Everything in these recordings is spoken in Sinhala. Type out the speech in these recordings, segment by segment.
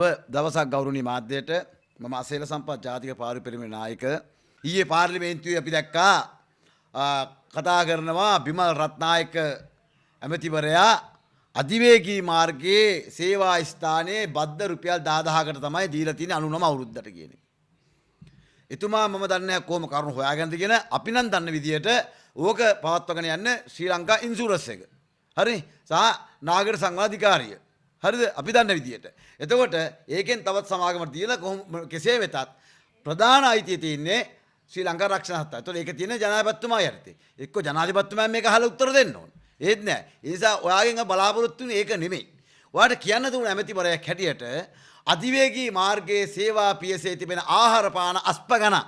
දවසක් ගෞරවනීය මාධ්‍යයට මම අසේල සම්පත් ජාතික පාර්ලිමේන්තු පෙරමුණේ නායක ඊයේ පාර්ලිමේන්තුවේ අපි දැක්කා කතා කරනවා බිමල් රත්නායක ඇමතිවරයා අධිවේගී මාර්ගයේ සේවා ස්ථානයේ බද්ද රුපියල් 10000කට තමයි දීලා තියෙන්නේ 99 අවුරුද්දට කියන එක. එතුමා මම දන්නේ නැහැ කොහොම කරුණු හොයාගන්නද කියන අපි නම් දන්න විදියට ඕක පවත්වාගෙන යන්න ශ්‍රී ලංකා ඉන්ෂුරන්ස් එක. හරි? සහ නාගරික සංවාධිකාරිය. හරිද? අපි දන්න විදියට. එතකොට ඒකෙන් තවත් සමාගමකට දීලා කොහොම කෙසේ වෙතත් ප්‍රධාන අයිතිය තියෙන්නේ ශ්‍රී ලංකා රක්ෂණ හත්ත. එතකොට ඒක තියෙන ජනාධිපතිතුමා යටතේ. එක්ක ජනාධිපතිතුමා මේක අහලා උත්තර දෙන්න ඕන. ඒත් නෑ. ඒ නිසා ඔයාගෙන් බලාපොරොත්තු වෙන්නේ ඒක නෙමෙයි. ඔයාට කියන්න දුන්න ඇමතිවරයෙක් හැටියට අධිවේගී මාර්ගයේ සේවා පියසේ තිබෙන ආහාර පාන අස්පගණ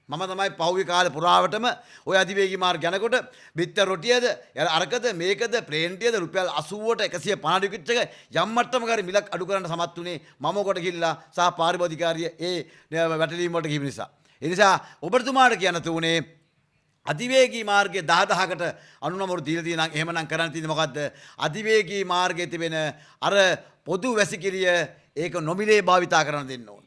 මම තමයි පහුගිය කාලේ පුරාවටම ඔය අධිවේගී මාර්ග යනකොට බිත්තර රොටියද අරකද මේකද ප්ලේන්ටියද රුපියල් 80ට 150 ටිකට් එක යම් මට්ටමක හරි මිලක් අඩු කරන්න සමත් උනේ මම කොට ගිහිල්ලා සහ පාරිභෝගිකාරිය ඒ වැටලීම් වලට ගිහින් නිසා. ඒ නිසා ඔබතුමාට කියන්න තුනේ අධිවේගී මාර්ගයේ 10000කට 99 දීලා තියෙනවා නම් එහෙමනම් කරන්න තියෙන්නේ මොකද්ද? අධිවේගී මාර්ගයේ තිබෙන අර පොදු වැසිකිළිය ඒක නොමිලේ භාවිතා කරන්න දෙන්න ඕන.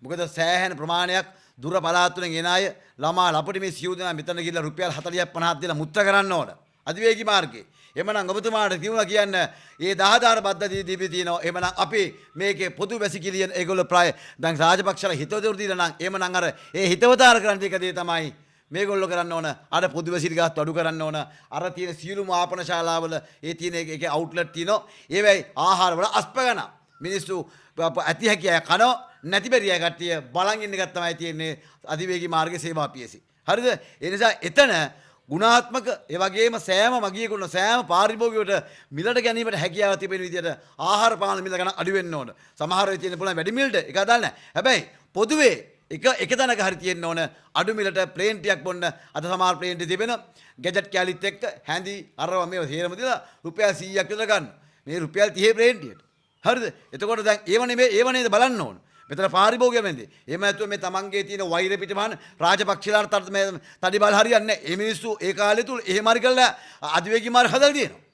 මොකද සෑහෙන ප්‍රමාණයක් දුර පළාත් වලින් එන අය ළමා ලපටි මේ සියලු දෙනා මෙතන ගිහලා රුපියල් 40ක් 50ක් දීලා මුත්‍ර කරන්න ඕන. අධිවේගී මාර්ගයේ. එහෙමනම් ඔබතුමාට කියනවා කියන්න මේ 10000 පද්ධතිය දීපි තියෙනවා. එහෙමනම් අපි මේකේ පොදු වැසිකිළිය ඒගොල්ලෝ ප්‍රාය දැන් රාජපක්ෂලා හිතවතට දීලා නම් එහෙමනම් අර ඒ හිතවතාර කරන්න එක දේ තමයි මේගොල්ලෝ කරන්න ඕන අර පොදු වැසිකිළි ගාස්තු අඩු කරන්න ඕන අර තියෙන සියලුම ආපන ශාලාවල ඒ තියෙන ඒකේ අවුට්ලට් තියෙනවා ඒවයි ආහාර වල අස්පගන මිනිස්සු ඇති හැකිය කනෝ නැති බැරිය කට්ටිය බලන් ඉන්න එකක් තමයි තියෙන්නේ අධිවේගී මාර්ගයේ සේවා පියසි හරිද ඒ නිසා එතන ගුණාත්මක ඒ වගේම සෑම මගියෙකුට සෑම පාරිභෝගිකයට මිලට ගැනීමට හැකියාව තිබෙන විදිහට ආහාර පාන මිල ගණන් අඩු වෙන්න ඕන සමහර වෙලාවට තියෙන පුළුවන් වැඩි මිලට ඒක අදාළ නැහැ හැබැයි පොදුවේ එක තැනක හරි තියෙන්න ඕන අඩු මිලට ප්ලේන් ටිකක් බොන්න අද සමහර ප්ලේන් ටික තිබෙන ගැජට් කැලිත් එක්ක හැඳි අරවා මේව හේරම දීලා රුපියල් 100ක් විතර ගන්න මේ රුපියල් 30 ප්ලේන් ටිකට හරිද එතකොට දැන් ඒව නේද බලන්න ඕන මෙතන පාරිභෝගිකය වෙන්නේ එහෙම නැතුව මේ තමන්ගේ තියෙන වෛර පිටමහන රාජපක්ෂලාට තඩි බල හරියන්නේ නැහැ මේ මිනිස්සු ඒ කාලේ තුල එහෙම හරි කළා අධිවේගී මාර්ග හදලා තියෙනවා